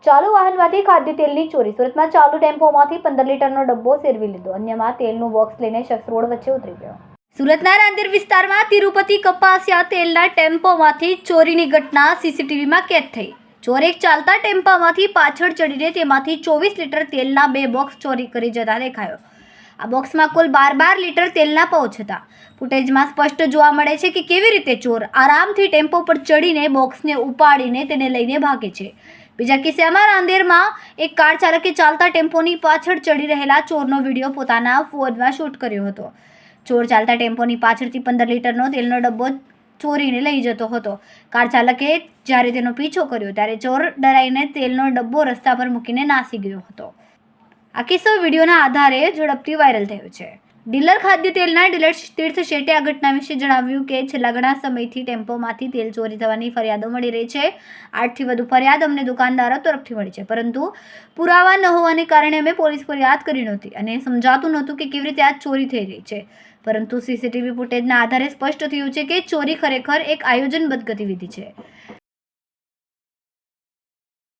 ચાલુ વાહનમાંથી ખાદ્ય તેલની ચોરી. સુરતમાં ચાલુ ટેમ્પોમાંથી 15 લીટરનો ડબ્બો સેરવી લીધો. અન્યમાં તેલનું બોક્સ લઈને શખ્સ રોડ વચ્ચે ઉતરી ગયો. સુરતના રાંદેર વિસ્તારમાં તિરુપતિ કપાસિયા તેલના ટેમ્પોમાંથી ચોરીની ઘટના સીસીટીવીમાં કેદ થઈ. ચોર એક ચાલતા ટેમ્પામાંથી પાછળ ચડીને તેમાંથી 24 લીટર તેલના 2 બોક્સ ચોરી કરી જતા દેખાયો. આ બોક્સમાં કુલ 12 લીટર તેલના પાઉચ હતા. ફૂટેજમાં સ્પષ્ટ જોવા મળે છે કે કેવી રીતે ચોર આરામથી ટેમ્પો પર ચડીને બોક્સને ઉપાડીને તેને લઈને ભાગે છે. બીજા કિસ્સામાં રાંદેરમાં એક કાર ચાલકે ચાલતા ટેમ્પોની પાછળ ચડી રહેલા ચોરનો વિડીયો પોતાના ફોનમાં શૂટ કર્યો હતો. ચોર ચાલતા ટેમ્પોની પાછળથી 15 લીટરનો તેલનો ડબ્બો ચોરીને લઈ જતો હતો. કાર ચાલકે જ્યારે તેનો પીછો કર્યો ત્યારે ચોર ડરાઈને તેલનો ડબ્બો રસ્તા પર મૂકીને નાસી ગયો હતો. આ કિસ્સો વિડીયોના આધારે ઝડપથી વાયરલ થયો છે. ડીલર ખાદ્ય તેલના ડીલર તીર્થ શેટ્ટે આ ઘટના વિશે જણાવ્યું કે છેલ્લા ઘણા સમયથી ટેમ્પોમાંથી તેલ ચોરી થવાની ફરિયાદો મળી રહી છે. 8થી વધુ ફરિયાદ અમને દુકાનદારો તરફથી મળી છે, પરંતુ પુરાવા ન હોવાને કારણે અમે પોલીસ ફરિયાદ કરી નહોતી અને સમજાતું નહોતું કે કેવી રીતે આ ચોરી થઈ રહી છે. પરંતુ સીસીટીવી ફૂટેજના આધારે સ્પષ્ટ થયું છે કે ચોરી ખરેખર એક આયોજનબદ્ધ ગતિવિધિ છે.